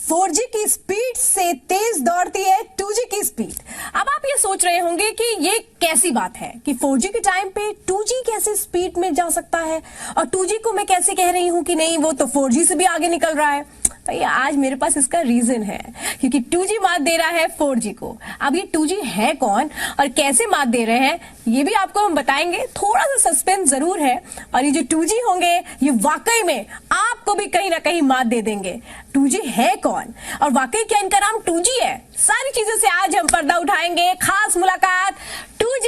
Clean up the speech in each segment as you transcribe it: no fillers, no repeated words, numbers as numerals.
4G की speed से तेज दौड़ती है 2G की स्पीड। अब आप ये सोच रहे होंगे कि ये कैसी बात है कि 4G के टाइम पे 2G कैसे स्पीड में जा सकता है और 2G को मैं कैसे कह रही हूं कि नहीं वो तो 4G से भी आगे निकल रहा है। भैया आज मेरे पास इसका रीजन है क्योंकि 2G मात दे रहा है 4G को। अब ये 2G है कौन और कैसे मात दे रहे हैं ये भी आपको हम बताएंगे। थोड़ा सा सस्पेंस जरूर है और ये जो 2G होंगे ये वाकई में आपको भी कहीं ना कहीं मात दे देंगे। 2G है कौन और वाकई क्या इनका नाम 2G है? सारी चीजों से आज हम पर्दा उठाएंगे। खास मुलाकात 2G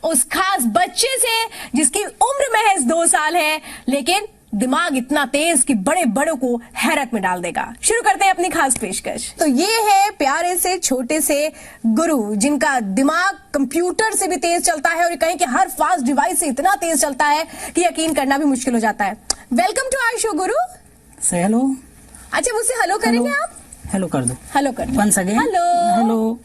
उस खास बच्चे से जिसकी उम्र महज 2 साल है लेकिन दिमाग इतना तेज कि बड़े बड़ों को हैरत में डाल देगा। शुरू करते हैं अपनी खास पेशकश। तो ये है प्यारे से छोटे से गुरु जिनका दिमाग कंप्यूटर से भी तेज चलता है और कहें कि हर फास्ट डिवाइस से इतना तेज चलता है कि यकीन करना भी मुश्किल हो जाता है। वेलकम टू आवर शो गुरु। से हेलो। अच्छा मुझसे हेलो करेंगे आप? हेलो कर दो। हेलो कर दो। Once again hello hello.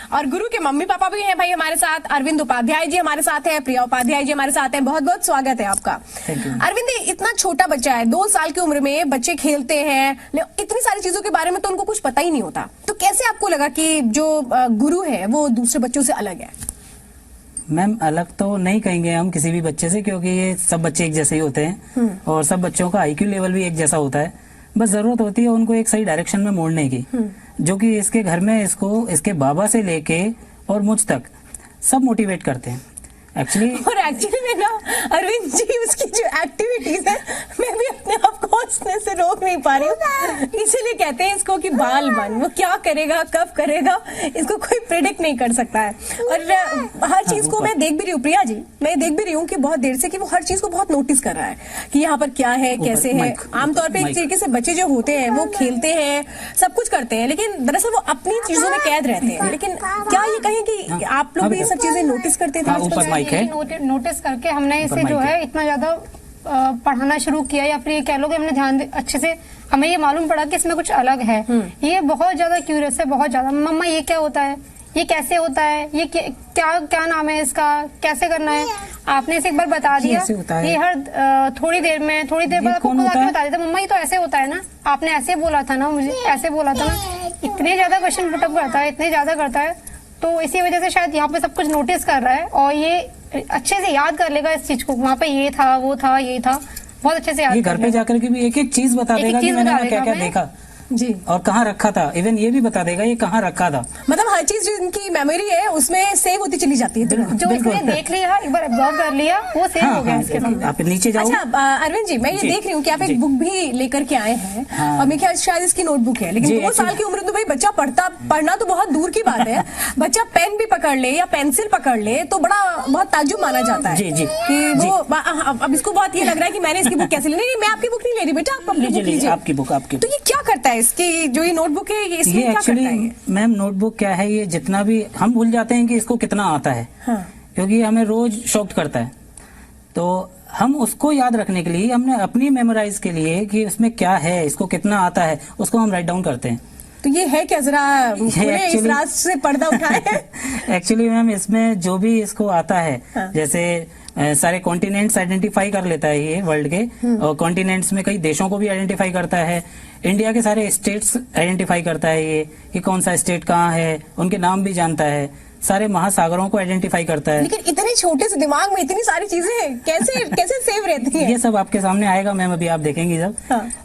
और गुरु के मम्मी पापा भी हैं भाई हमारे साथ। अरविंद उपाध्याय जी हमारे साथ हैं, प्रिया उपाध्याय जी हमारे साथ हैं। बहुत बहुत स्वागत है आपका। अरविंद इतना छोटा बच्चा है, 2 साल की उम्र में बच्चे खेलते हैं, इतनी सारी चीजों के बारे में तो उनको कुछ पता ही नहीं होता। तो कैसे आपको लगा कि जो गुरु है वो दूसरे बच्चों से अलग है? मैम अलग तो नहीं कहेंगे हम किसी भी बच्चे से, क्योंकि ये सब बच्चे एक जैसे ही होते हैं और सब बच्चों का IQ लेवल भी एक जैसा होता है। बस जरूरत होती है उनको एक सही डायरेक्शन में मोड़ने की, जो कि इसके घर में इसको इसके बाबा से लेके और मुझ तक सब मोटिवेट करते हैं एक्चुअली। और एक्चुअली में ना अरविंद जी उसकी जो एक्टिविटीज है मैं भी अपने आप को हंसने से रोक नहीं पा रही हूँ। इसीलिए कहते हैं इसको कि बाल बन, वो क्या करेगा कब करेगा इसको कोई प्रेडिक्ट नहीं कर सकता है। और हर चीज को मैं देख भी रही हूँ, प्रिया जी मैं देख भी रही हूँ कि बहुत देर से कि वो हर चीज को बहुत नोटिस कर रहा है कि यहाँ पर क्या है कैसे है। आमतौर पर एक तरीके से बच्चे जो होते हैं वो खेलते हैं सब कुछ करते हैं लेकिन दरअसल वो अपनी चीजों में कैद रहते हैं। लेकिन क्या ये कहें कि आप लोग भी ये सब चीजें नोटिस करते थे? नोटिस करके हमने इसे जो है इतना ज्यादा पढ़ाना शुरू किया या फिर ये कह लो कि हमने ध्यान अच्छे से हमें ये मालूम पड़ा कि इसमें कुछ अलग है। ये बहुत ज्यादा क्यूरियस है, बहुत ज्यादा। मम्मा ये क्या होता है, ये कैसे होता है, ये क्या क्या नाम है इसका, कैसे करना है? आपने इसे एक बार बता दिया, ये हर थोड़ी देर बाद आपको बता देता मम्मा ये तो ऐसे होता है ना, आपने ऐसे बोला था ना, मुझे ऐसे बोला था ना। इतने ज्यादा क्वेश्चन पुटअप करता है, इतने ज्यादा करता है, तो इसी वजह से शायद यहाँ पे सब कुछ नोटिस कर रहा है और ये अच्छे से याद कर लेगा इस चीज को। वहाँ पे ये था वो था ये था, बहुत अच्छे से याद। ये घर पे जाकर के भी एक एक चीज बता देगा कि मैंने क्या क्या देखा जी और कहाँ रखा था। इवन ये भी बता देगा ये कहाँ रखा था। मतलब हर चीज जो इनकी मेमोरी है उसमें सेव होती चली जाती है। जो इसने देख लिया एक बार एब्जॉर्ब कर लिया वो सेव हो गया इसके सामने। आप नीचे जाओ। अच्छा अरविंद जी मैं ये देख रही हूँ कि आप एक बुक भी लेकर के आए हैं और मेरे ख्याल शायद इसकी नोटबुक है, लेकिन 2 साल की उम्र तो भाई बच्चा पढ़ना तो बहुत दूर की बात है। बच्चा पेन भी पकड़ ले या पेंसिल पकड़ ले तो बहुत ताज्जुब माना जाता है कि वो अब इसको बहुत ये लग रहा है कि मैंने इसकी बुक कैसे लेनी। मैं आपकी बुक नहीं ले रही बेटा, आप अपनी बुक लीजिए। आपकी बुक आपकी। तो ये क्या करता है इसकी जो नोटबुक है ये एक्चुअली मैम नोटबुक क्या है, ये जितना भी हम भूल जाते हैं कि इसको कितना आता है। क्योंकि हमें रोज शॉक्ड करता है, तो हम उसको याद रखने के लिए हमने अपनी मेमोराइज के लिए कि उसमें क्या है इसको कितना आता है उसको हम राइट डाउन करते हैं। तो ये है क्या, जरा इस राज से पर्दा उठाए। एक्चुअली मैम इसमें जो भी इसको आता है जैसे सारे कॉन्टिनेंट्स आइडेंटिफाई कर लेता है ये वर्ल्ड के, और कॉन्टिनेंट्स में कई देशों को भी आइडेंटिफाई करता है। इंडिया के सारे स्टेट्स आइडेंटिफाई करता है ये कि कौन सा स्टेट कहाँ है, उनके नाम भी जानता है। सारे महासागरों को आइडेंटिफाई करता है। लेकिन इतने छोटे से दिमाग में इतनी सारी चीजें कैसे सेव रहती हैं? ये सब आपके सामने आएगा मैम, अभी आप देखेंगी जब।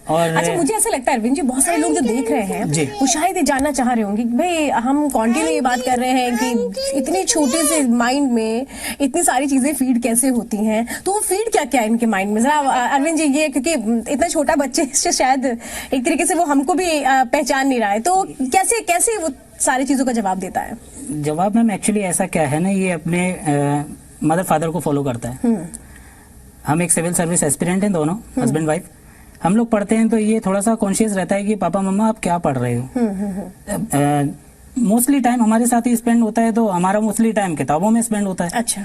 और अच्छा मुझे ऐसा लगता है अरविंद जी बहुत सारे लोग जो देख रहे हैं वो शायद ये जानना चाह रहे होंगे कि भाई हम कंटिन्यू ये बात कर रहे हैं कि इतनी छोटे से माइंड में इतनी सारी चीजें फीड कैसे होती हैं, तो वो फीड क्या क्या है इनके माइंड में? जरा अरविंद जी ये क्योंकि इतना छोटा बच्चे से शायद एक तरीके से वो हमको भी पहचान नहीं रहा है, तो कैसे वो सारी चीजों का जवाब देता है? जवाब मैम एक्चुअली ऐसा क्या है ना, ये अपने मदर फादर को फॉलो करता है। हम एक सिविल सर्विस एस्पिरेंट हैं दोनों, हस्बैंड वाइफ। हम लोग पढ़ते हैं तो ये थोड़ा सा कॉन्शियस रहता है कि पापा मम्मा आप क्या पढ़ रहे हो। मोस्टली टाइम हमारे साथ ही स्पेंड होता है, तो हमारा मोस्टली टाइम किताबों में स्पेंड होता है। अच्छा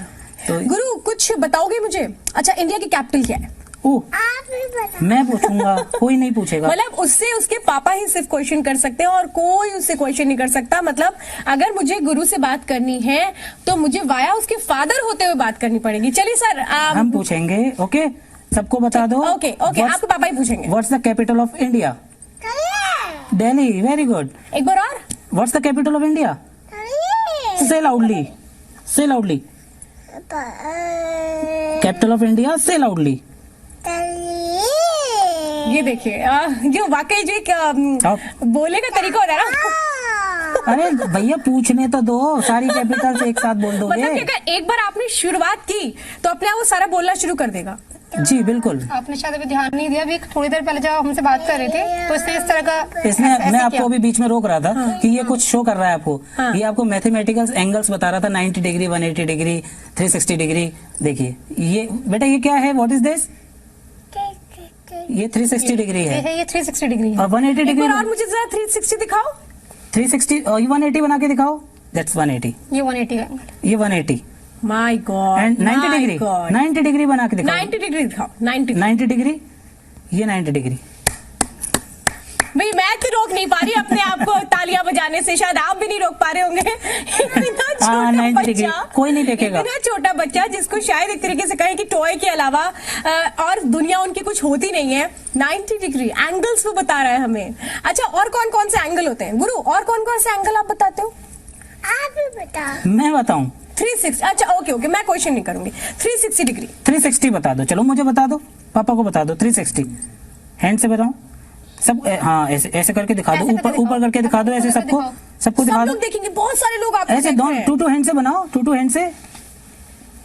तो गुरु कुछ बताओगे मुझे? अच्छा इंडिया की कैपिटल क्या है? मैं पूछूंगा, कोई नहीं पूछेगा। मतलब उससे उसके पापा ही सिर्फ क्वेश्चन कर सकते हैं और कोई उससे क्वेश्चन नहीं कर सकता। मतलब अगर मुझे गुरु से बात करनी है तो मुझे वाया उसके फादर होते हुए बात करनी पड़ेगी। चलिए सर हम पूछेंगे। ओके सबको बता दो। ओके आपके पापा ही पूछेंगे। What's the capital of India? Delhi, very good. एक बार और। What's the capital of India? से लाउडली, से लाउडली। कैपिटल ऑफ इंडिया, से लाउडली। ये देखिए जो वाकई जो एक बोलने का तरीका होता है ना। अरे भैया पूछने तो दो, सारी कैपिटल्स एक साथ बोल दोगे। मतलब कि अगर एक बार आपने शुरुआत की तो अपने आप वो सारा बोलना शुरू कर देगा। जी बिल्कुल। आपने शायद अभी ध्यान नहीं दिया, अभी थोड़ी देर पहले जब आप हमसे बात कर रहे थे तो इसने इस तरह का इसने ऐसे मैं आपको किया। अभी बीच में रोक रहा था कि ये कुछ शो कर रहा है आपको। ये आपको मैथमेटिकल एंगल्स बता रहा था, 90 डिग्री, 180 डिग्री, 360 डिग्री। देखिए ये बेटा ये क्या है, व्हाट इज दिस? ये 360 डिग्री है ये 360 डिग्री है। और 180 एक डिग्री। बार और मुझे जरा 360 दिखाओ। 360 और 180 बना के दिखाओ। दैट्स 180। ये 180 है। ये 180 my God. And 90 degree, 90 degree बना के दिखाओ। 90 डिग्री दिखाओ। 90 डिग्री, ये 90 डिग्री। भाई मैं तो रोक नहीं पा रही अपने आप को तालियां बजाने से, शायद आप भी नहीं रोक पा रहे होंगे। इतना छोटा 90 डिग्री, बच्चा, कोई नहीं देखेगा। इतना छोटा बच्चा जिसको शायद एक तरीके से कहें कि टॉय के अलावा और दुनिया उनकी कुछ होती नहीं है। 90 डिग्री एंगल्स वो बता रहा है हमें। अच्छा और कौन कौन से एंगल होते हैं गुरु, और कौन कौन से एंगल आप बताते हो? आप भी बताओ। मैं बताऊं? 360। अच्छा ओके ओके, मैं क्वेश्चन नहीं करूंगी। 360 डिग्री। 360 बता दो। चलो मुझे बता दो, पापा को बता दो। 360 हैंड से बताओ सब। हाँ ऐसे ऐसे करके दिखा दो, ऊपर ऊपर करके दिखा दो, ऐसे सबको सबको दिखा सब दो। लोग देखेंगे, बहुत सारे लोग आपको ऐसे देख रहे हैं। 2 हैंड से बनाओ, 2 हैंड से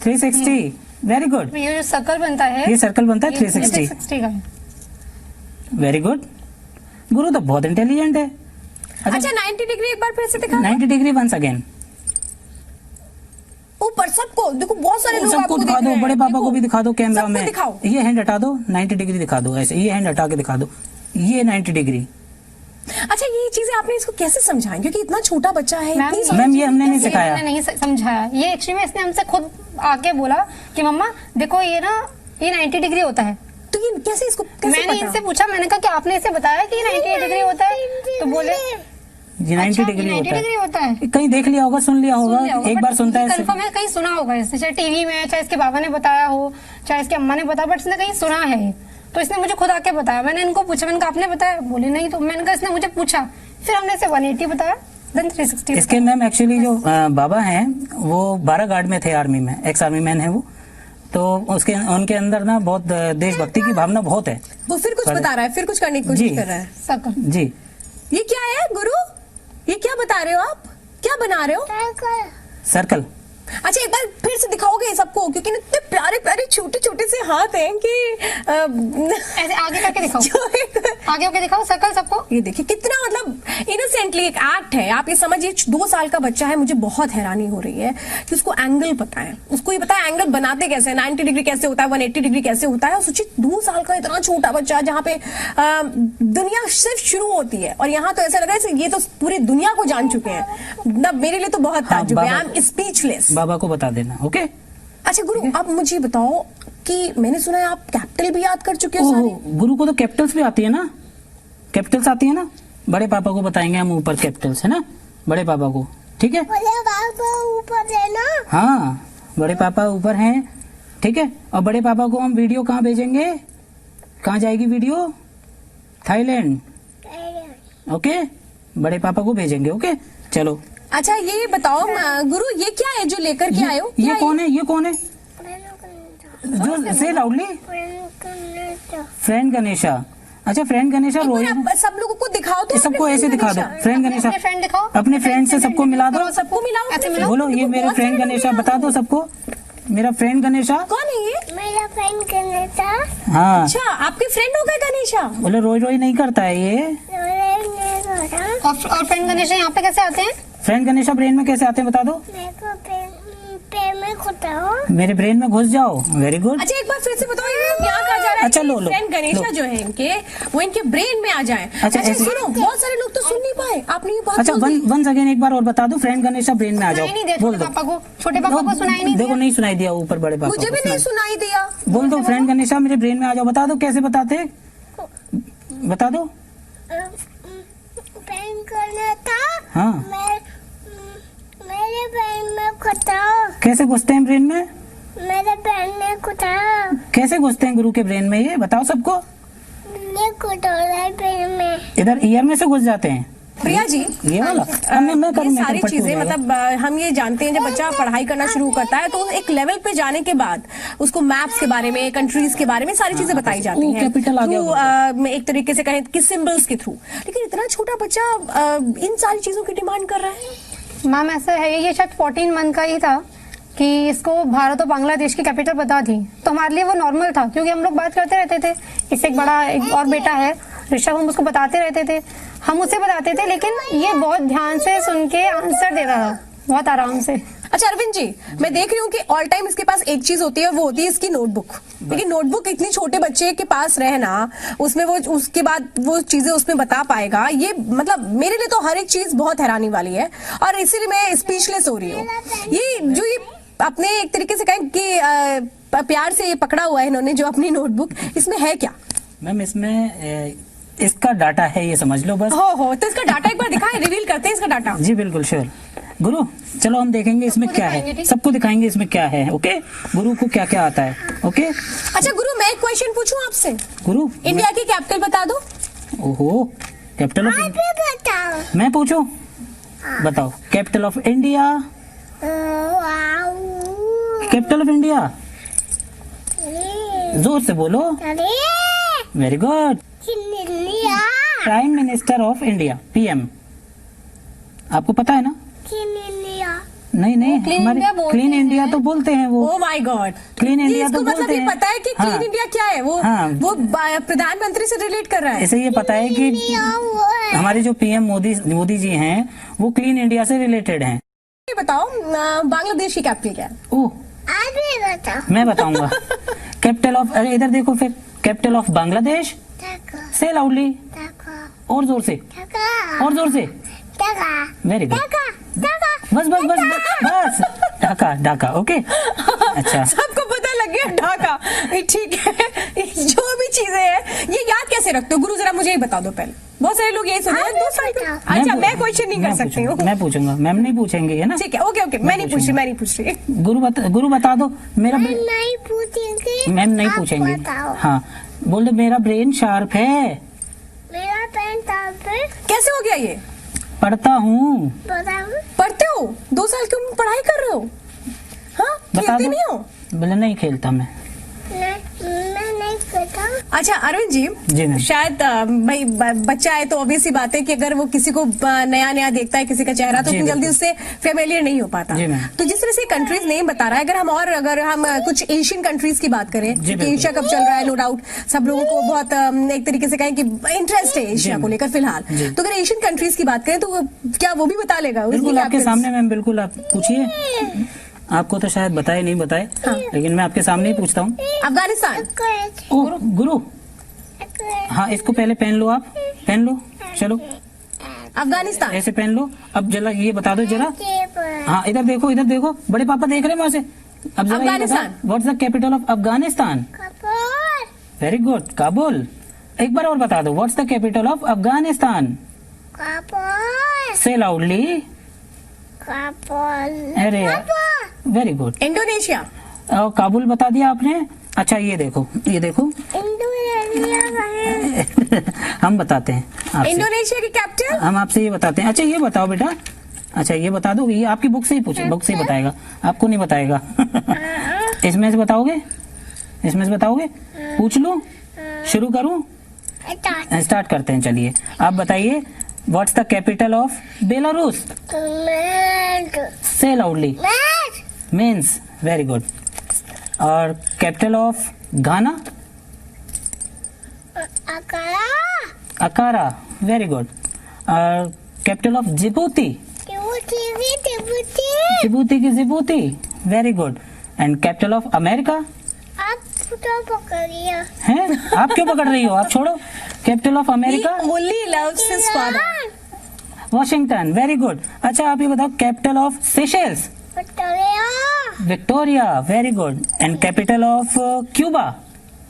360। Very good. ये जो सर्कल बनता है, ये सर्कल बनता है ये 360। 360 का है। Very good. गुरु तो बहुत इंटेलिजेंट है। अच्छा 90 डिग्री एक बार फिर से दिखा। 90 डिग्री वंस अगेन। ऊपर सबको देखो, बहुत सारे लोग सबको आपको दिखा देख दो, रहे हैं। बड़े पापा देखो, को भी दिखा दो कैमरा सबको में। दिखाओ। ये हैंड हटा दो, 90 डिग्री दिखा दो ऐसे। ये हैंड हटा के दिखा दो, ये 90 डिग्री। अच्छा ये चीजें आपने इसको कैसे समझाएं, क्योंकि इतना छोटा बच्चा है, इतनी सारी मैम ये चीजें हमने नहीं कैसे- सिखाया। हमने नहीं समझाया। ये एक्चुअली में इसने हमसे खुद आके बोला कि मम्मा देखो ये ना ये 90 डिग्री होता है। तो ये कैसे इसको कैसे मैंने पता? इनसे पूछा, मैंने कहा कि आपने इसे बताया कि 90 डिग्री होता है? तो बोले ये 90 अच्छा, डिग्री 90 होता डिग्री है। होता है। कहीं देख लिया होगा, सुन लिया होगा, एक बार सुनता है। कंफर्म है, कहीं सुना होगा इसने, चाहे टीवी में, चाहे इसके बाबा ने बताया हो, चाहे इसके अम्मा ने बताया, बट इसने कहीं सुना है। तो इसने मुझे खुद आके बताया। मैंने इनको पूछा, मैंने कहा आपने बताया? बोले नहीं। तो मैंने कहा इसने मुझे पूछा, फिर हमने इसे 180 बताया, देन 360। इसके मैम एक्चुअली जो बाबा हैं वो 12 गार्ड में थे, आर्मी में, एक्स आर्मी मैन है वो। तो उसके उनके अंदर ना बहुत देशभक्ति की भावना बहुत है। वो फिर कुछ बता रहा है, फिर कुछ करने की कोशिश जी। कर रहा है। सर्कल। जी। ये क्या है गुरु, ये क्या बता रहे हो आप, क्या बना रहे हो? सर्कल। अच्छा एक बार फिर से दिखाओगे सबको, क्योंकि ना इतने प्यारे प्यारे छोटे छोटे से हाथ हैं कि ऐसे आगे करके दिखाओ, जो एक- आगे होके दिखाओ सर्कल सबको। ये देखिए कितना मतलब इनोसेंटली एक एक्ट है। आप ये समझिए 2 साल का बच्चा है। मुझे बहुत हैरानी हो रही है कि उसको एंगल पता है, उसको ये पता है एंगल बनाते कैसे, 90 डिग्री कैसे होता है, 180 डिग्री कैसे होता है। और सोचिए 2 साल का इतना छोटा बच्चा, जहाँ पे दुनिया सिर्फ शुरू होती है, और यहाँ तो ऐसा लग रहा है ये तो पूरी दुनिया को जान चुके हैं। मतलब मेरे लिए तो बहुत हाँ, ताज्जुब है, आई बाबा- एम स्पीचलेस। बाबा को बता देना, ओके। अच्छा गुरु आप मुझे बताओ कि मैंने सुना है आप कैपिटल भी याद कर चुके हो ओहो, सारे। गुरु को तो कैपिटल्स भी आती है ना, कैपिटल्स आती है ना। बड़े पापा को बताएंगे हम ऊपर कैपिटल्स, है ना, बड़े पापा को, ठीक है। बोले बाबा ऊपर है ना। हाँ बड़े पापा ऊपर हैं, ठीक है। और बड़े पापा को हम वीडियो कहाँ भेजेंगे, कहाँ जाएगी वीडियो? Thailand, okay. बड़े पापा को भेजेंगे, ओके। चलो अच्छा ये बताओ गुरु ये क्या है जो लेकर के आए हो? ये क्या कौन है, ये कौन है जो से लाउडली? फ्रेंड गणेशा। अच्छा फ्रेंड गणेशा एक बार रोए, आप सब लोगों को दिखाओ तो। सबको अपने ऐसे friend दिखा दो। गणेशा। फ्रेंड गणेशा, अपने फ्रेंड दिखाओ, अपने फ्रेंड से सबको मिला दो, सबको मिलाओ, ऐसे अपने मिलाओ। बोलो ये देखो, मेरे बहुत फ्रेंड सारे लोग गणेशा, हैं। बता दो सबको मेरा फ्रेंड गणेशा। कौन है ये? मेरा फ्रेंड गणेशा। हाँ अच्छा आपके फ्रेंड हो गए गणेशा? बोले रोज रोज नहीं करता है ये। और फ्रेंड गणेश यहाँ पे कैसे आते हैं? फ्रेंड गणेशा ब्रेन में कैसे आते हैं बता दो। मेरे को पेन में खुटाओ। मेरे ब्रेन में घुस जाओ, वेरी गुड। अच्छा एक बार फिर से बताओ ये यहाँ कहा जा रहा है अच्छा, कि लो, लो, फ्रेंड गणेशा लो। जो है इनके, वो इनके ब्रेन में आ जाए। अच्छा, अच्छा ऐसे- सुनो, बहुत सारे लोग तो सुन नहीं पाए, आपने ये बात अच्छा बोल दी। वंस अगेन एक बार और बता दो, फ्रेंड गणेशा ब्रेन में आ जाओ, सुनाई नहीं दिया बोल छोटे दो। पापा को, छोटे पापा को सुनाई नहीं देखो दिया। नहीं सुनाई दिया, ऊपर बड़े पापा मुझे को भी नहीं सुनाई। सुनाई दिया। बोल दो फ्रेंड गणेशा मेरे ब्रेन में आ जाओ, बता दो कैसे बताते, बता दो। पेन करना था। हाँ मेरे पेन में खुटाओ। कैसे घुसते हैं ब्रेन में, मेरे पेन में खुटाओ। कैसे घुसते हैं गुरु के ब्रेन में, ये बताओ सबको। ये खुटाला पेड़ में। इधर ईयर में से घुस जाते हैं प्रिया जी, ये वाला। मैं ये सारी चीजें मतलब हम ये जानते हैं जब बच्चा पढ़ाई करना शुरू करता है तो एक लेवल पे जाने के बाद उसको मैप्स के बारे में, कंट्रीज के बारे में सारी चीजें बताई जाती हैं थ्रू एक तरीके से कहें कि सिंबल्स के थ्रू। लेकिन इतना छोटा बच्चा इन सारी चीजों की डिमांड कर रहा है। मैम ऐसा है, ये शायद 14 मंथ का ही था कि इसको भारत और बांग्लादेश की कैपिटल बता दी, तो हमारे लिए वो नॉर्मल था क्योंकि हम लोग बात करते रहते थे। इससे एक बड़ा एक और बेटा है ऋषभ, हम उसको बताते रहते थे, हम उसे बताते थे, लेकिन ये बहुत ध्यान से सुन के आंसर दे रहा था, बहुत आराम से। अच्छा अरविंद जी, मैं देख रही हूँ कि ऑल टाइम इसके पास एक चीज होती है, वो होती है इसकी नोटबुक। क्योंकि नोटबुक इतनी छोटे बच्चे के पास रहना, उसमें वो उसके बाद वो चीजें उसमें बता पाएगा, ये मतलब मेरे लिए तो हर एक चीज बहुत हैरानी वाली है और इसीलिए मैं स्पीचलेस हो रही हूँ। ये जो ये अपने एक तरीके से कहें कि प्यार से ये पकड़ा हुआ है इन्होंने जो अपनी नोटबुक, इसमें है क्या? मैम इसमें इसका डाटा है, ये समझ लो बस। हो तो इसका डाटा एक बार दिखाएं, रिवील करते हैं इसका डाटा। जी बिल्कुल श्योर गुरु, चलो हम देखेंगे इसमें क्या है, सबको दिखाएंगे इसमें क्या है। ओके गुरु को क्या क्या आता है। ओके अच्छा गुरु, मैं एक क्वेश्चन पूछूं आपसे? गुरु इंडिया की कैपिटल बता दो। ओहो, कैपिटल ऑफ, बताओ। मैं पूछूं? बताओ capital of India. Capital of India, जोर से बोलो। Very good. Prime minister of India, PM. आपको पता है ना? नहीं हमारे क्लीन इंडिया तो बोलते हैं वो। Oh my God, clean India तो मतलब बोलते ये हैं। पता है कि क्लीन इंडिया क्या है? वो हाँ। वो प्रधानमंत्री से रिलेट कर रहा है। इसे ये पता है कि हमारे जो पीएम मोदी जी हैं वो क्लीन इंडिया से रिलेटेड हैं। ये बताओ बांग्लादेश की कैपिटल क्या है? ओह मैं बताऊंगा। कैपिटल ऑफ, अरे इधर देखो फिर, कैपिटल ऑफ बांग्लादेश। से लाउडली, और जोर से, और जोर से। वेरी गुड, बस बस बस बस, ढाका ढाका। ओके अच्छा, सबको पता लग गया ढाका, ठीक है। जो भी चीजें हैं ये याद कैसे रखते हो गुरु, जरा मुझे ही बता दो पहले। बहुत सारे लोग यही सुन रहे हैं 2 साल के। अच्छा मैं क्वेश्चन नहीं कर सकती हूँ, मैं पूछूंगा, मैम नहीं पूछेंगे है ना? ठीक है, ओके मैं नहीं पूछ रही। गुरु बता दो मेरा। नहीं पूछेंगे, मैम नहीं पूछेंगे। बताओ। हाँ बोल दो, मेरा ब्रेन शार्प है। मेरा पेन शार्प है। कैसे हो गया ये? पढ़ता हूँ। बताओ। पढ़ते हो? 2 साल की उम्र में पढ़ाई कर रहे हो? हाँ, खेलते नहीं हो? बोले नहीं खेलता मैं नहीं करता। अच्छा अरविंद जी मैम। शायद भाई बच्चा है तो ऑब्वियस सी बात है कि अगर वो किसी को नया देखता है, किसी का चेहरा, तो इतनी जल्दी उससे फेमिलियर नहीं हो पाता। तो जिस तरह से कंट्रीज नेम बता रहा है, अगर हम कुछ एशियन कंट्रीज की बात करें, एशिया कप चल रहा है, नो डाउट सब लोगों को बहुत एक तरीके से कहें कि इंटरेस्ट है एशिया को लेकर फिलहाल, तो अगर एशियन कंट्रीज की बात करें तो क्या वो भी बता लेगा? बिल्कुल आपके सामने मैम, बिल्कुल आप पूछिए। आपको तो शायद बताए नहीं बताए, लेकिन मैं आपके सामने ही पूछता हूँ। अफगानिस्तान। ओह गुरु, हाँ इसको पहले पहन लो, आप पहन लो, चलो अफगानिस्तान ऐसे पहन लो। अब जरा ये बता दो जरा। हाँ इधर देखो, इधर देखो, बड़े पापा देख रहे हैं वहां से। अब जरा Afghanistan. What's the capital of Afghanistan? Very good, Kabul. एक बार और बता दो, what's the capital of Afghanistan? से लाउडली। अरे वेरी गुड। इंडोनेशिया। काबुल बता दिया आपने। अच्छा ये देखो, ये देखो। हम बताते हैं आपसे। इंडोनेशिया की कैपिटल हम आपसे ये बताते हैं। अच्छा ये बताओ बेटा, अच्छा ये बता दो, ये आपकी बुक से ही पूछे, बुक से ही बताएगा, आपको नहीं बताएगा। इसमें से बताओगे? इसमें से बताओगे? पूछ लूं, शुरू करूं? स्टार्ट करते हैं, चलिए आप बताइए। What's the capital of Belarus? Say loudly. Minsk, very good. और capital of Ghana? Accra, very good. और कैपिटल ऑफ जिबूती? जिबूती की Djibouti, very good. And capital of America? हैं? आप क्यों पकड़ रही हो? आप छोड़ो। Capital of America? Only loves his father. Washington, very good. अच्छा आप ये बताओ, capital of Seychelles? Victoria, very good. And capital of Cuba?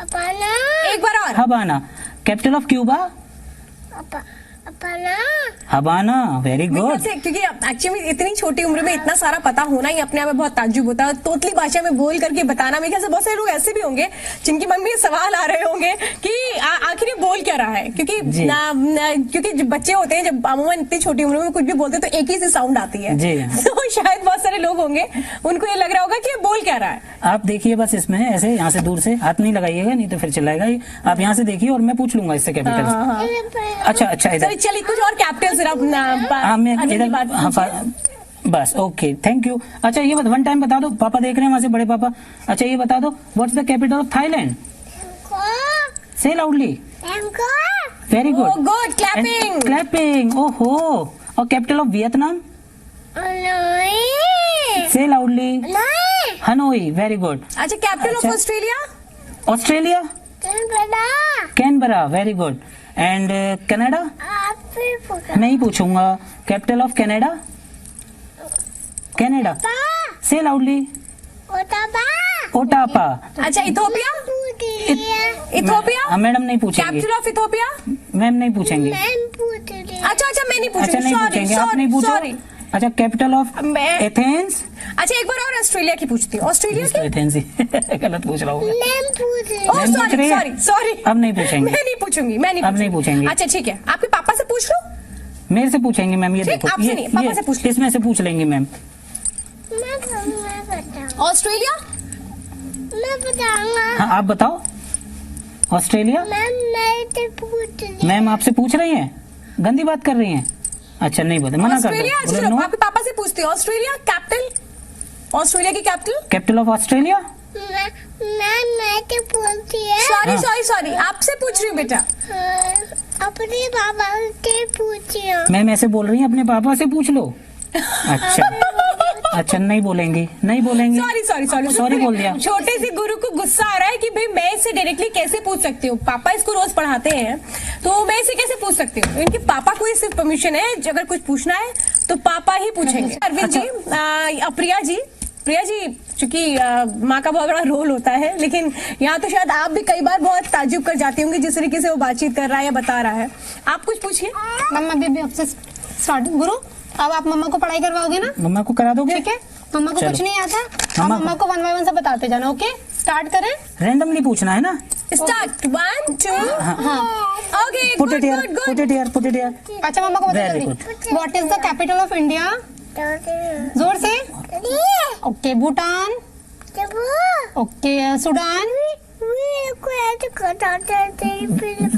एक बार और। हवाना। Capital of Cuba? अपना हबाना, वेरी मेरे ख्याल गुड। से क्योंकि एक्चुअली इतनी छोटी उम्र में इतना सारा पता होना ही अपने आप में बहुत ताज्जुब होता है। तोतली भाषा में बोल करके बताना, मेरे ख्याल से बहुत सारे लोग ऐसे भी होंगे जिनकी मन में ये सवाल आ रहे होंगे कि आखिर ये बोल क्या रहा है, क्योंकि क्योंकि जब बच्चे होते हैं, जब अमूमन इतनी छोटी उम्र में कुछ भी बोलते हैं तो एक ही से साउंड आती है जी। तो शायद बहुत सारे लोग होंगे उनको ये लग रहा होगा कि ये बोल क्या रहा है। आप देखिए बस इसमें ऐसे यहाँ से दूर से हाथ नहीं लगाइएगा, नहीं तो फिर चिल्लाएगा ये। आप यहाँ से देखिए और मैं पूछ लूंगा इससे कैपिटल। अच्छा अच्छा, इधर चलिए कुछ और कैपिटल सिर्फ हाँ मैं इधर, हाँ बस ओके, थैंक यू। अच्छा ये वन टाइम बता दो, पापा देख रहे हैं वहां से, बड़े पापा। अच्छा ये बता दो, what's the capital of Thailand? Say loudly. Very good, good, clapping clapping. ओहो, और capital of Vietnam? Say loudly. Hanoi, very good. अच्छा, कैपिटल ऑफ अच्छा। Australia? Australia? Canberra, very good. And Canada? मैं ही पूछूंगा, capital of Canada? Canada, say loudly. Ottawa. अच्छा, Ethiopia? Ethiopia? Madam नहीं पूछेंगे, कैपिटल ऑफ इथोपिया? मैम नहीं पूछेंगे। अच्छा अच्छा, मैं नहीं अच्छा पूछूंगी, नहीं पूछेंगे, आप नहीं पूछो। सॉरी। अच्छा, कैपिटल ऑफ मैं- एथेंस? अच्छा, एक बार और ऑस्ट्रेलिया की पूछती हूँ। ऑस्ट्रेलिया की? एथेंस ही गलत पूछ रहा हूँ। ओह मैम पूछ सॉरी रही है? सॉरी सॉरी, अब नहीं पूछेंगे। मैं नहीं पूछूंगी, मैं नहीं अब नहीं पूछेंगे। अच्छा ठीक है, आपके पापा से पूछ लो। मेरे से पूछेंगे मैम, ये ठीक, देखो, आपसे नहीं, पापा से पूछ लो। इसमें से पूछ लेंगे मैम। ऑस्ट्रेलिया? हाँ आप बताओ। ऑस्ट्रेलिया? मैम आपसे पूछ रही हैं, गंदी बात कर रही हैं। अच्छा नहीं बता, मना कर ऑस्ट्रेलिया? दो। अच्छा बोलो चलो, नो। आपके पापा से पूछती हूँ। Australia capital? ऑस्ट्रेलिया की capital? Capital of Australia? Sorry हाँ। सॉरी सॉरी, आपसे पूछ रही हूँ बेटा। अपने पापा से पूछियो। मैम ऐसे बोल रही हैं, अपने पापा से पूछ लो। अच्छा अच्छा, नहीं बोलेंगी, नहीं बोलेंगी। सॉरी सॉरी सॉरी सॉरी बोल दिया। छोटे से गुरु को गुस्सा आ रहा है कि भाई मैं इससे डायरेक्टली कैसे पूछ सकती हूँ, पापा इसको रोज पढ़ाते हैं तो मैं इसे कैसे पूछ सकती हूँ। इनके पापा को ही सिर्फ परमिशन है, अगर कुछ पूछना है तो पापा ही पूछेंगे। अरविंद जी, प्रिया जी, चूंकि माँ का बहुत बड़ा रोल होता है, लेकिन यहाँ तो शायद आप भी कई बार बहुत ताज्जुब कर जाती होंगी जिस तरीके से वो बातचीत कर रहा है या बता रहा है। आप कुछ पूछिए। मम्मा अभी आपसे स्टार्ट। गुरु, अब आप मम्मा को पढ़ाई करवाओगे ना? मम्मा को करा दोगे? ठीक है, मम्मा को चलो। कुछ नहीं आता, आप मम्मा मम्मा को 1 by 1 से बताते जाना। ओके, स्टार्ट करें। रैंडमली पूछना है ना? Start 1 2। Okay, put good it here, good put good. It here, put it here. अच्छा मम्मा को बताओ Very जल्दी। What is the capital of India? जोर से। Okay, Bhutan. Okay, Sudan.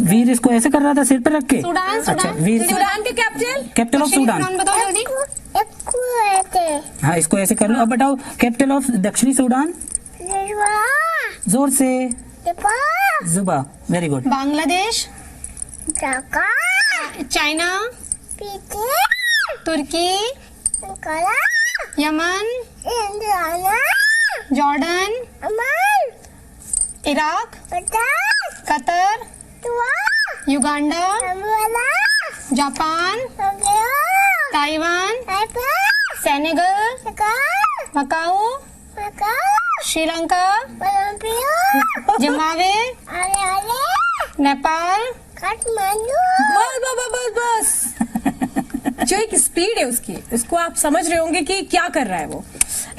Veer इसको ऐसे कर रहा था सिर पे रख के। सूडान, अच्छा सूडान। वीर, सूडान के capital? Capital of Sudan. Sudan बताओ जल्दी। हाँ इसको ऐसे कर लो। अब बताओ कैपिटल ऑफ दक्षिणी सूडान। जोर से। Juba, very good. Bangladesh. China. तुर्की। Yemen. Jordan. Iraq. Qatar. Uganda. Japan. Taiwan. Senegal. Macau. Sri Lanka. Zimbabwe. Nepal. बस बस बस बस। जो एक स्पीड है उसकी, इसको आप समझ रहे होंगे कि क्या कर रहा है वो।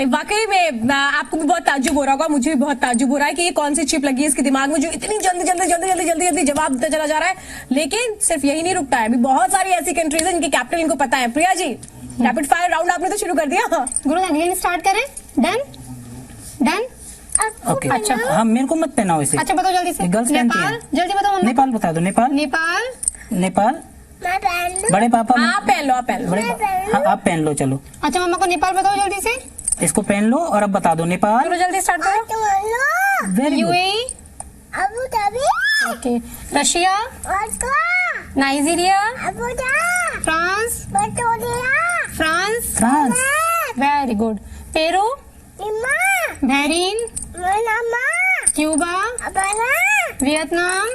वाकई में आपको भी बहुत ताज्जुब हो रहा होगा, मुझे भी बहुत ताज्जुब हो रहा है कि ये कौन सी चिप लगी है इसके दिमाग में जो इतनी जल्दी जल्दी जल्दी जल्दी जल्दी जल्दी जवाब देता चला जा रहा है। लेकिन सिर्फ यही नहीं रुकता है, अभी बहुत सारी ऐसी कंट्रीज हैं जिनके कैपिटल इनको पता है। Priya ji, rapid fire round आपने तो शुरू कर दिया। गुरु अगेन स्टार्ट करें। Done done. ओके अच्छा। हाँ मेरे को मत पहनाओ इसे। अच्छा बताओ जल्दी से। गर्ल्स पहनती नेपाल, हैं। जल्दी बताओ मम्मा। नेपाल बता दो। नेपाल, नेपाल। नेपाल। बड़े पापा, आप पहन लो, आप पहन लो। बड़े हाँ आप पहन लो, चलो अच्छा मम्मा को नेपाल बताओ जल्दी से। इसको पहन लो और अब बता दो नेपाल। चलो जल्दी स्टार्ट करो। Very good. UAE. Okay, Russia. Nigeria. France. France. France. Very good. Peru. Bahrain. Cuba. Vietnam.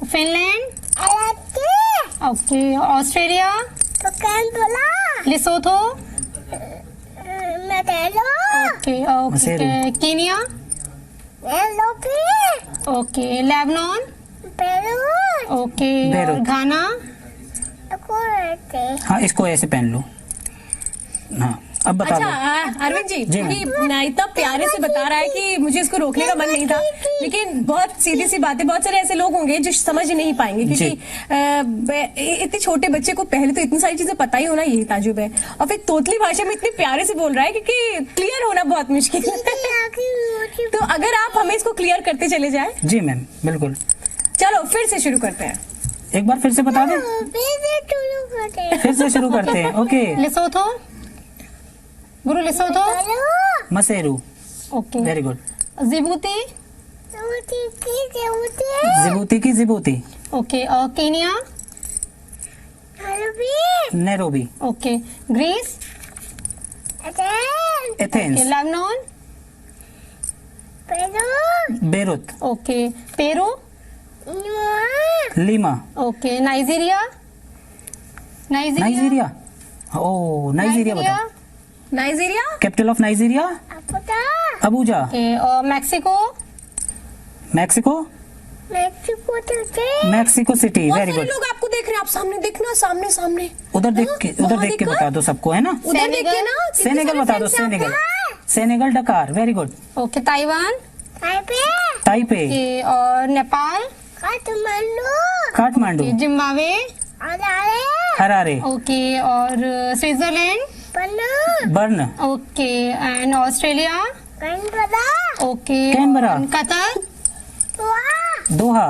Finland. Okay, Australia. Lesotho. Okay Maseru. Okay, Kenya. Okay, Lebanon. Okay, Beirut. Ghana. करते। हाँ, इसको ऐसे पहन लो। हाँ, अब बता अच्छा दो। अरविंद जी जी, कि इतना प्यारे से बता रहा है कि मुझे इसको रोकने का मन नहीं था, लेकिन बहुत सीधी सी बात है, बहुत सारे ऐसे लोग होंगे जो समझ नहीं पाएंगे क्योंकि इतने छोटे बच्चे को पहले तो इतनी सारी चीजें पता ही होना यही ताजुब है, और फिर तोतली भाषा में इतने प्यारे से बोल रहा है क्योंकि क्लियर होना बहुत मुश्किल है। तो अगर आप हमें इसको क्लियर करते चले जाए। जी मैम, बिल्कुल। चलो फिर से शुरू करते हैं। एक बार फिर से बता दें, फिर से शुरू करते हैं। ओके। लिसोथो, गुरु Lesotho, Maseru, okay. Very good. Djibouti, Djibouti की जिबूती, ओके। और Kenya, Nairobi, okay. Greece, Athens, Lebanon, Beirut, okay. Peru, Lima, okay. Nigeria, Nigeria. ओ, नाइजीरिया बताओ। Nigeria, capital of Nigeria, Abuja. Okay. और Mexico, Mexico, Mexico City, बहुत very सारे good. लोग आपको देख रहे हैं, आप सामने देखना, सामने सामने उधर देख के, उधर वहाँ देख के देखा? बता दो सबको, है ना। उधर देखिए ना, कितने सेनेगल सारे बता दो, friends हैं सेनेगल, आपके। Senegal Dakar, very good. Okay. Taiwan, Taipei, okay. और Nepal, Kathmandu, Zimbabwe, Harare, okay. और Switzerland, Bern, okay. And Australia, okay. Canberra, और Qatar, Doha,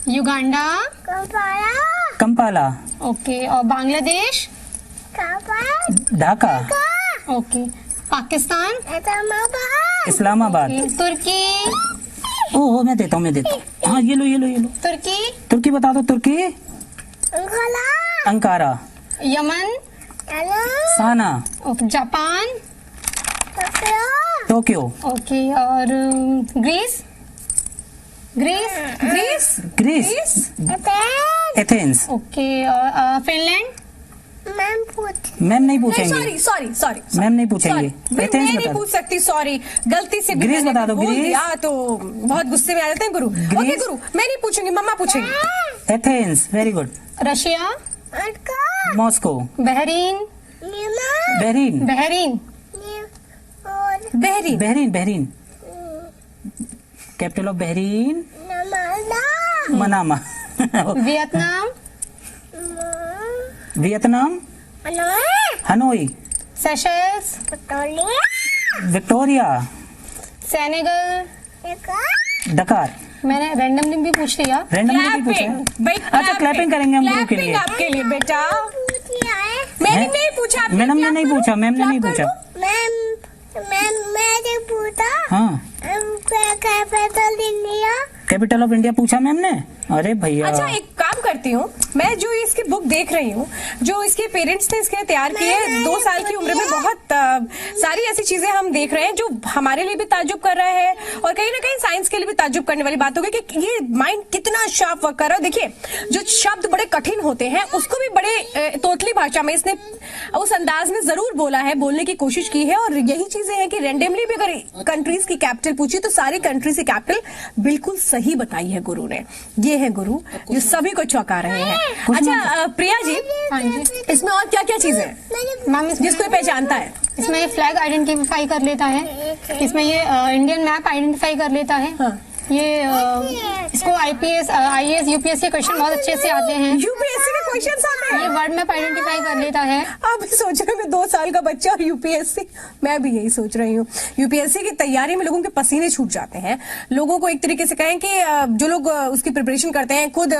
Uganda, Kampala, okay. और बांग्लादेश, ढाका, ओके। पाकिस्तान, इस्लामाबाद। ओके। तुर्की, ओह, मैं देता हूँ। हाँ, ये लो, ये लो, ये लो। तुर्की, तुर्की बता दो, तुर्की, Ankara, Yemen, Sanaa, okay. Japan, Tokyo, okay. और Greece, Greece, Greece, Greece, Athens. Okay. और फिनलैंड, मैम नहीं पूछेंगे, सॉरी सॉरी सॉरी, मैम नहीं पूछेंगे। मैं एथेंस नहीं बता दो। पूछ सकती, सॉरी, गलती से भी ग्रीस मैंने बता दो, बोल ग्रीस। दिया तो बहुत गुस्से में आ जाते हैं गुरु। ओके गुरु, मैं नहीं पूछूंगी, मम्मा पूछेंगी। Athens, very good. Russia, Moscow, Bahrain, Bahrain, Bahrain, Bahrain, Bahrain, Bahrain. Capital of Bahrain, Manama. Vietnam, Vietnam, Hanoi, Seychelles, Victoria, Senegal. Dakar. मैंने रैंडमली भी पूछ लिया। रैंडमली भी पूछा क्लैपिंग है। भाई, अच्छा, क्लैपिंग करेंगे हम गुरु के लिए। आपके लिए बेटा। मैंने हैं? नहीं पूछा, आपने मैडम ने clap नहीं करो, पूछा, मैम ने clap नहीं कर पूछा। दो। मैंने पूछा हाँ, कैपिटल ऑफ इंडिया पूछा मैम ने। अरे भैया, अच्छा एक काम करती हूँ, मैं जो इसकी बुक देख रही हूँ, जो इसके पेरेंट्स ने इसके लिए तैयार की है, 2 साल की उम्र में बहुत सारी ऐसी चीजें हम देख रहे हैं जो हमारे लिए भी ताज्जुब कर रहा है, और कहीं ना कहीं साइंस के लिए भी ताज्जुब करने वाली बात होगी कि ये माइंड कितना शार्प वर्क कर रहा है। देखिए, जो शब्द बड़े कठिन होते हैं उसको भी बड़े तोतली भाषा में इसने उस अंदाज में जरूर बोला है, बोलने की कोशिश की है। और यही चीजें हैं कि रैंडमली भी अगर कंट्रीज की कैपिटल पूछी तो सारी कंट्रीज की कैपिटल बिल्कुल सही बताई है गुरु ने। ये है गुरु जो सभी को चौंका रहे हैं। अच्छा प्रिया जी, हाँ जी, इसमें और क्या क्या चीजें हैं मैम जिसको ये पहचानता है? इसमें ये फ्लैग आइडेंटिफाई कर लेता है, इसमें ये इंडियन मैप आइडेंटिफाई कर लेता है। हाँ। ये इसको आईपीएस, आईएएस, यूपीएस के क्वेश्चन बहुत अच्छे से आते हैं। यूपीएससी के क्वेश्चंस आते ये हैं। वर्ड मैप आइडेंटिफाई कर लेता है। आप सोच रहे हो मैं 2 साल का बच्चा और यूपीएससी, मैं भी यही सोच रही हूँ। यूपीएससी की तैयारी में लोगों के पसीने छूट जाते हैं। लोगों को एक तरीके से कहें कि जो लोग उसकी प्रिपरेशन करते हैं, खुद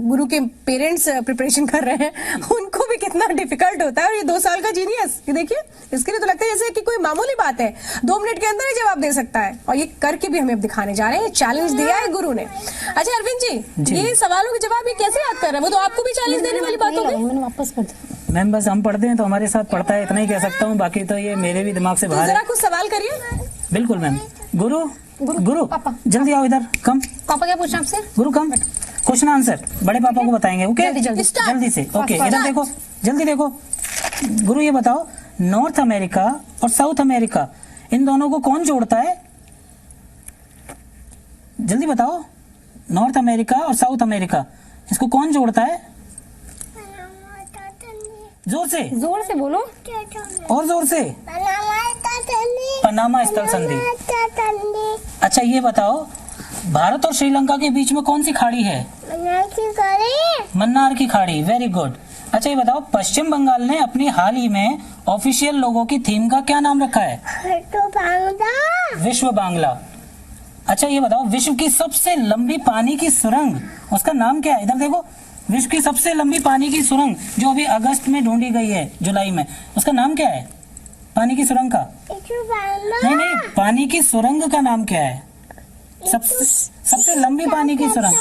गुरु के पेरेंट्स प्रिपरेशन कर रहे हैं, उनको भी कितना डिफिकल्ट होता है। और ये 2 साल का जीनियस, ये देखिए, इसके लिए तो लगता है जैसे कि कोई मामूली बात है, 2 मिनट के अंदर ही जवाब दे सकता है, और ये करके भी हमें अब दिखाने जा रहे हैं। चैलेंज दिया है गुरु ने। अच्छा अरविंद जी, ये सवालों के जवाब ये कैसे याद कर रहे हैं? वो तो आपको भी चैलेंज देने वाली बात होगी। मैंने वापस कर दिया। मैम बस हम पढ़ते हैं तो हमारे साथ पढ़ता है, इतना ही कह सकता हूँ, बाकी तो ये मेरे भी दिमाग से तो बाहर जरा है। कुछ सवाल करिए। बिल्कुल मैम। गुरु, गुरु पापा। जल्दी आओ इधर, कम। पापा क्या पूछना आपसे? गुरु कम। क्वेश्चन आंसर बड़े पापा को बताएंगे, ओके? जल्दी, जल्दी। जल्दी से, ओके। Fast, इधर fast। देखो, जल्दी देखो। गुरु ये बताओ, नॉर्थ अमेरिका और साउथ अमेरिका, इन दोनों को कौन जोड़ता है? जल्दी बताओ। नॉर्थ अमेरिका और साउथ अमेरिका, इसको कौन जोड़ता है? जोर से बोलो। और जोर से। पनामा स्थल संधि। अच्छा ये बताओ, भारत और श्रीलंका के बीच में कौन सी खाड़ी है? मन्नार की खाड़ी। Very good. अच्छा ये बताओ, पश्चिम बंगाल ने अपनी हाल ही में ऑफिशियल लोगों की थीम का क्या नाम रखा है? विश्व बांग्ला। अच्छा ये बताओ, विश्व की सबसे लंबी पानी की सुरंग, उसका नाम क्या है? इधर देखो, विश्व की सबसे लंबी पानी की सुरंग जो अभी अगस्त में ढूंढी गई है, जुलाई में, उसका नाम क्या है? पानी की सुरंग का? नहीं, पानी की सुरंग का नाम क्या है? सबसे लंबी पानी की सुरंग।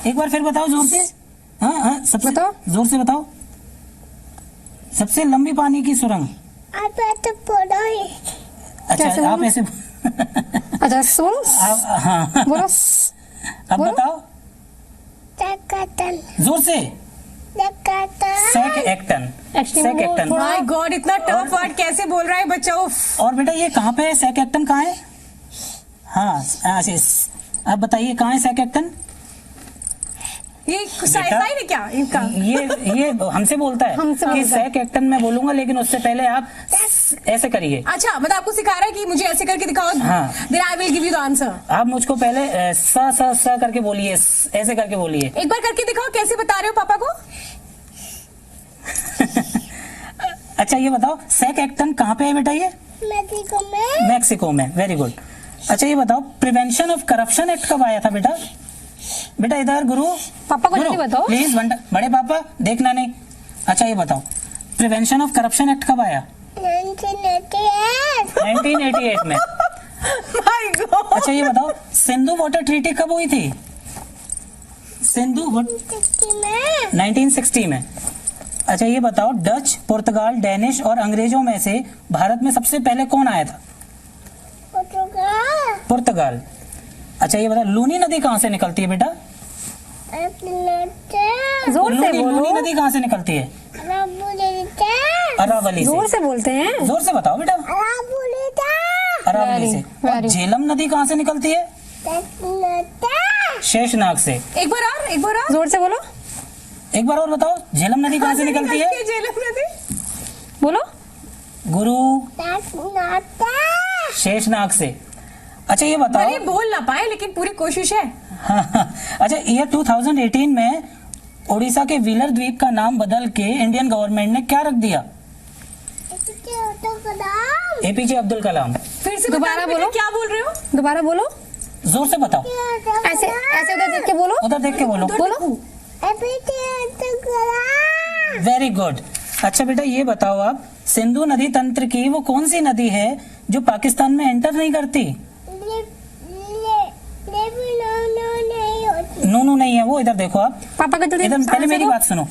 एक बार फिर बताओ जोर से। हाँ, सबसे बताओ, जोर से बताओ। सबसे लंबी पानी की सुरंग। अच्छा आप ऐसे अच्छा सुन। हाँ बोलो। अब बताओ जोर से। सेकएक्टन। सेकएक्टन। माय गॉड, इतना टफ वर्ड कैसे बोल रहा है बच्चा। और बेटा ये कहाँ पे है? सेकएक्टन कहाँ है? हाँ अब बताइए कहाँ है सेकएक्टन? ये साइंस है क्या इनका? ये हमसे बोलता है कि सेकएक्टन मैं बोलूंगा, लेकिन उससे पहले आप ऐसे करिए। अच्छा, मतलब आपको सिखा रहा है कि मुझे ऐसे करके दिखाओ। हाँ। Then I will give you the answer। आप मुझको पहले स करके बोलिए, ऐसे करके बोलिए। एक बार करके दिखाओ, कैसे बता रहे हो पापा को? अच्छा ये बताओ, सेकएक्टन कहाँ पे है बेटा? ये मैक्सिको में। Very good. अच्छा ये बताओ, प्रिवेंशन ऑफ करप्शन एक्ट कब आया था बेटा? बेटा इधर गुरु, पापा को जल्दी बताओ प्लीज। बड़े पापा देखना नहीं। अच्छा ये बताओ, प्रिवेंशन ऑफ करप्शन एक्ट कब आया? 1988 में। My God। अच्छा ये बताओ, सिंधु वाटर ट्रीटी कब हुई थी? 1960 में। अच्छा ये बताओ, डच, पुर्तगाल, डेनिश और अंग्रेजों में से भारत में सबसे पहले कौन आया था? पुर्तगाल। अच्छा ये बताओ, लूनी नदी कहाँ से निकलती है बेटा? जोर से बोलो। लूनी नदी कहाँ से निकलती है? अरावली से। जोर से बोलते हैं। जोर से बताओ बेटा। अरावली से। और झेलम नदी कहाँ से निकलती है? शेषनाग से। एक बार और जोर से बोलो। एक बार और बताओ, झेलम नदी कहाँ से निकलती है? झेलम नदी। बोलो गुरु। शेषनाग से। अच्छा ये बताओ, अरे बोल ना पाए, लेकिन पूरी कोशिश है। अच्छा ईयर 2018 में उड़ीसा के व्हीलर द्वीप का नाम बदल के इंडियन गवर्नमेंट ने क्या रख दिया? एपीजे अब्दुल कलाम। फिर से दोबारा बोलो। क्या बोल रहे हो? दोबारा बोलो। जोर से बताओ। ऐसे ऐसे उधर देख के बोलो। उधर देख के बोलो। Very good. अच्छा बेटा ये बताओ आप, सिंधु नदी तंत्र की वो कौन सी नदी है जो पाकिस्तान में एंटर नहीं करती? नो नहीं है वो। इधर देखो आप। पापा का इधर पहले मेरी बात सुनो।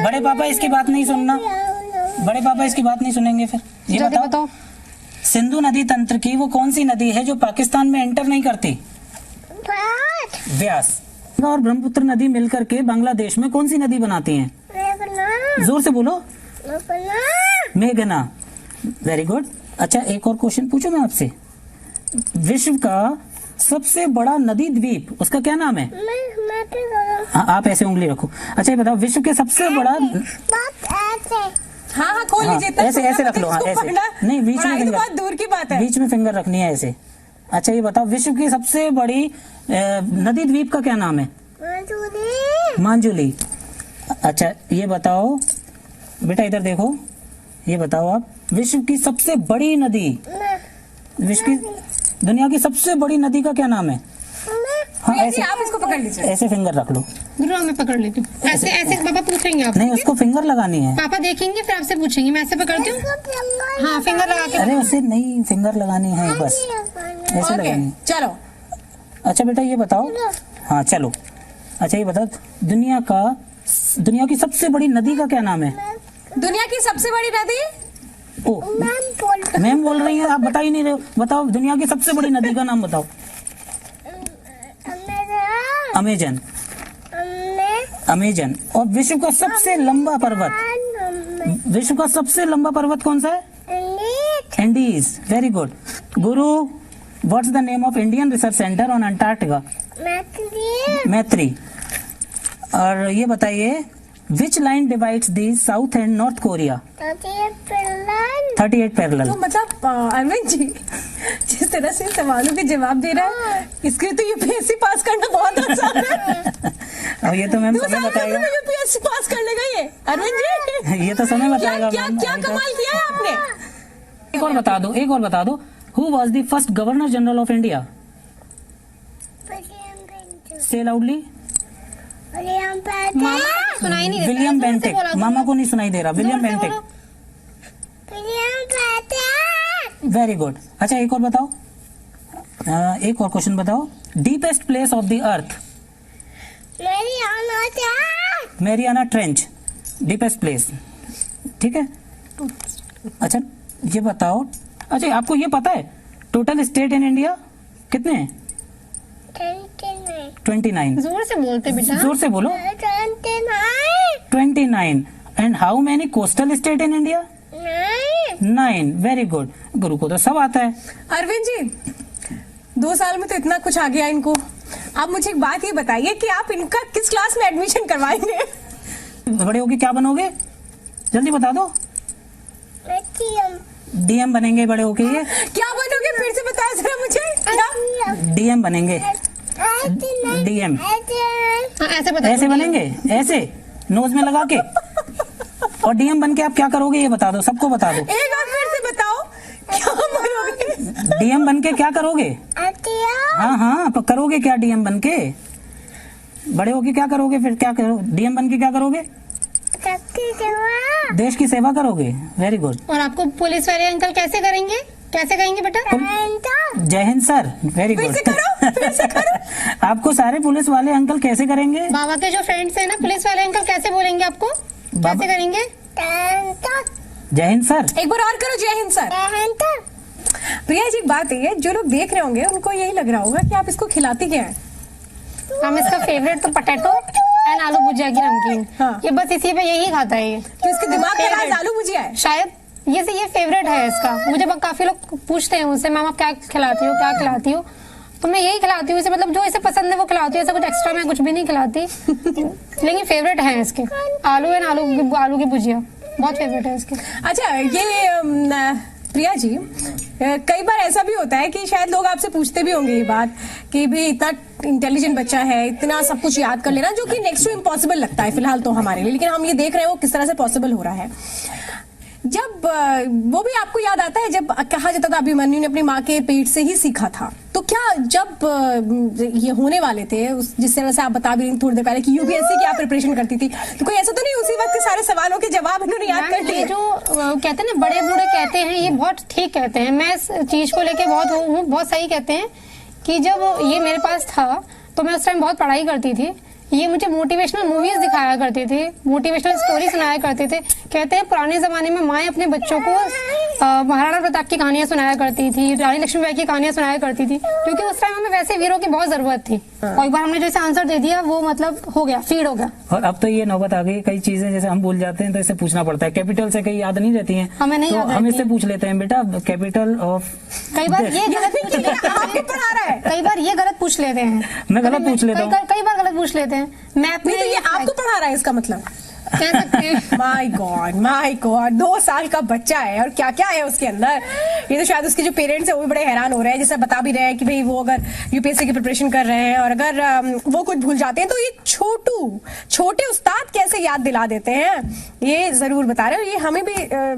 बड़े पापा इसकी बात नहीं सुनना। बड़े पापा इसकी बात नहीं सुनेंगे फिर। ये बताओ, सिंधु नदी तंत्र की वो कौन सी नदी है जो पाकिस्तान में एंटर नहीं करती? व्यास। और ब्रह्मपुत्र नदी मिलकर के बांग्लादेश में कौन सी नदी बनाती हैं? जोर से बोलो। मेघना। Very good. अच्छा एक और क्वेश्चन पूछूं मैं आपसे। विश्व का सबसे बड़ा नदी द्वीप, उसका क्या नाम है? हाँ आप ऐसे उंगली रखो। अच्छा ये बताओ, विश्व के सबसे बड़ा। हाँ खोल लीजिए। ऐसे रख लो। हाँ ऐसे नहीं, बीच में फिंगर। बहुत दूर की बात है। बीच में फिंगर रखनी है ऐसे। अच्छा ये बताओ, विश्व की सबसे बड़ी नदी द्वीप का क्या नाम है? मांजुली। अच्छा ये बताओ बेटा, इधर देखो। ये बताओ आप, विश्व की सबसे बड़ी नदी, विश्व की दुनिया की सबसे बड़ी नदी का क्या नाम है? हाँ ऐसे आप इसको पकड़ लीजिए। ऐसे फिंगर रख लो। गुरु मैं पकड़ लेती हूँ। ऐसे ऐसे पापा पूछेंगे आप। नहीं उसको फिंगर लगानी है। पापा देखेंगे फिर आपसे पूछेंगे। मैं ऐसे पकड़ती हूँ। हाँ फिंगर लगा के। अरे उसे नहीं, फिंगर लगानी है बस, ऐसे लगानी है। चलो। अच्छा बेटा ये बताओ। हाँ चलो। अच्छा ये बताओ, दुनिया की सबसे बड़ी नदी का क्या नाम है? दुनिया की सबसे बड़ी नदी? ओ मैम बोल रही है, आप बता ही नहीं रहे हो। बताओ दुनिया की सबसे बड़ी नदी का नाम बताओ। अमेजन। और विश्व का सबसे लंबा पर्वत, विश्व का सबसे लंबा पर्वत कौन सा है? एंडीज। Very good. गुरु, what's the name of Indian research centre on Antarctica? Maitri. और ये बताइए, which line divides the south and north Korea? 38 parallel. तो मतलब अरविंद जी जिस तरह से सवालों के जवाब दे रहा है, इसके तो यूपीएससी पास करना बहुत आसान है। अब ये तो मैम समय बताएगा। यूपीएससी पास कर लेगा ये अरविंद जी। ये तो समय बताएगा। क्या क्या कमाल किया है आपने। एक और बता दो who was the first governor general of India? से लाउडली। सुनाई नहीं देता, विलियम जोर से बेंटिक। बोला, मामा को नहीं सुनाई दे रहा। विलियम जोर से बेंटिक। बोलो। Very good. अच्छा एक और बताओ, एक और क्वेश्चन बताओ। Deepest place of the earth? Mariana trench, deepest place. ठीक है। अच्छा ये बताओ, अच्छा आपको ये पता है टोटल स्टेट इन इंडिया कितने हैं? 29। जोर से बोलते बेटा। जोर से बोलो। 29। And how many coastal state in India? 9। Very good. गुरु को तो सब आता है। अरविंद जी 2 साल में तो इतना कुछ आ गया इनको। आप मुझे एक बात ये बताइए कि आप इनका किस क्लास में एडमिशन करवाएंगे? बड़े होके क्या बनोगे? जल्दी बता दो। डीएम बनेंगे बड़े होके। ये क्या बनोगे फिर से बताओ जरा मुझे। क्या? डीएम बनेंगे। डीएम ऐसे बता। ऐसे बनेंगे, ऐसे नोज में लगा के। और डीएम बन के आप क्या करोगे ये बता दो, सबको बता दो। एक बार फिर से बताओ क्या बनोगे? डीएम बन के क्या करोगे? हाँ करोगे क्या डीएम बन के? बड़े होके क्या करोगे फिर? क्या करो डीएम बन के? क्या करोगे? देश की सेवा करोगे। Very good. और आपको पुलिस वाले अंकल कैसे करेंगे? कैसे कहेंगे बेटा? जय हिंद सर। Very good. फिर से करो। आपको सारे पुलिस वाले अंकल कैसे करेंगे? बाबा के जो फ्रेंड्स हैं ना पुलिस वाले अंकल, कैसे बोलेंगे आपको? कैसे करेंगे? जय हिंद सर। एक बार और करो, जय हिंद सर। प्रिया जी एक बात है, जो लोग देख रहे होंगे उनको यही लग रहा होगा कि आप इसको खिलाती क्या है? हम इसका फेवरेट तो पटेटो एंड आलू भुजिया की नमकीन। हाँ। ये बस इसी पे यही खाता है ये। तो इसके दिमाग में आज आलू भुजिया है शायद ये फेवरेट है इसका। मुझे काफी लोग पूछते हैं मुझसे, मैम आप क्या खिलाती हो, क्या खिलाती हो? तो मैं यही खिलाती हूँ इसे, मतलब जो इसे पसंद है वो खिलाती हूँ। ऐसा कुछ एक्स्ट्रा मैं कुछ भी नहीं खिलाती। लेकिन फेवरेट है इसके आलू एंड आलू की भुजिया, बहुत फेवरेट है इसके। अच्छा ये प्रिया जी कई बार ऐसा भी होता है कि शायद लोग आपसे पूछते भी होंगे ये बात कि भाई इतना इंटेलिजेंट बच्चा है, इतना सब कुछ याद कर लेना, जो कि नेक्स्ट टू इम्पॉसिबल लगता है फिलहाल तो हमारे लिए, लेकिन हम ये देख रहे हैं वो किस तरह से पॉसिबल हो रहा है। जब वो भी आपको याद आता है जब कहा जाता था अभिमन्यु ने अपनी माँ के पेट से ही सीखा था, तो क्या जब ये होने वाले थे जिस तरह से आप बता भी रही थोड़ी देर पहले कि यूपीएससी की आप प्रिपरेशन करती थी, तो कोई ऐसा तो नहीं उसी वक्त के सारे सवालों के जवाब इन्होंने याद कर लिए? जो कहते हैं ना बड़े बूढ़े कहते हैं, ये बहुत ठीक कहते हैं। मैं इस चीज को लेके बहुत सही कहते हैं कि जब ये मेरे पास था तो मैं उस टाइम बहुत पढ़ाई करती थी। ये मुझे मोटिवेशनल मूवीज दिखाया करते थे, मोटिवेशनल स्टोरी सुनाया करते थे। कहते हैं पुराने जमाने में माएँ अपने बच्चों को महाराणा प्रताप की कहानियां सुनाया करती थी, रानी लक्ष्मीबाई की कहानियां सुनाया करती थी, क्योंकि उस टाइम हमें वैसे वीरों की बहुत जरूरत थी। और एक बार हमने जैसे आंसर दे दिया वो मतलब हो गया, फीड हो गया। और अब तो ये नौबत आ गई, कई चीजें जैसे हम भूल जाते हैं तो इसे पूछना पड़ता है। कैपिटल से कई याद नहीं रहती हैं, हमें नहीं तो याद हम रहती। इससे पूछ लेते हैं बेटा कैपिटल ऑफ। कई बार ये गलत पूछ लेते हैं, आपको पढ़ा रहा है। कई बार ये गलत पूछ लेते हैं, मैं गलत पूछ लेता हूँ। कई बार गलत पूछ लेते हैं। मैं अपने नहीं तो ये आपको पढ़ा रहा है इसका मतलब? कह सकते हैं। माय गॉड 2 साल का बच्चा है और क्या क्या है उसके अंदर। ये तो शायद उसके जो पेरेंट्स है वो भी बड़े हैरान हो रहे हैं, जैसे बता भी रहे हैं कि भाई वो अगर यूपीएससी की प्रिपरेशन कर रहे हैं और अगर वो कुछ भूल जाते हैं तो ये छोटे उस्ताद कैसे याद दिला देते हैं, ये जरूर बता रहे हैं। और ये हमें भी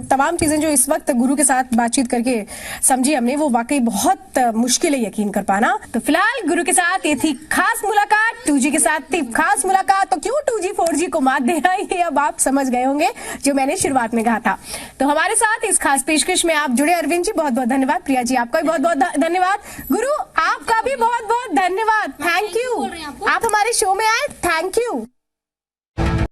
तमाम चीजें जो इस वक्त गुरु के साथ बातचीत करके समझी हमने, वो वाकई बहुत मुश्किल है यकीन कर पाना। तो फिलहाल गुरु के साथ ये थी खास मुलाकात, 2G के साथ थी खास मुलाकात। तो क्यों 2G 4G को मात देना, ये अब आप समझ गए होंगे जो मैंने शुरुआत में कहा था। तो हमारे साथ इस खास पेशकश में आप जुड़े अरविंद जी, बहुत बहुत धन्यवाद। प्रिया जी आपका भी बहुत बहुत धन्यवाद। गुरु आपका भी बहुत बहुत धन्यवाद। थैंक यू, आप हमारे शो में आए, थैंक यू।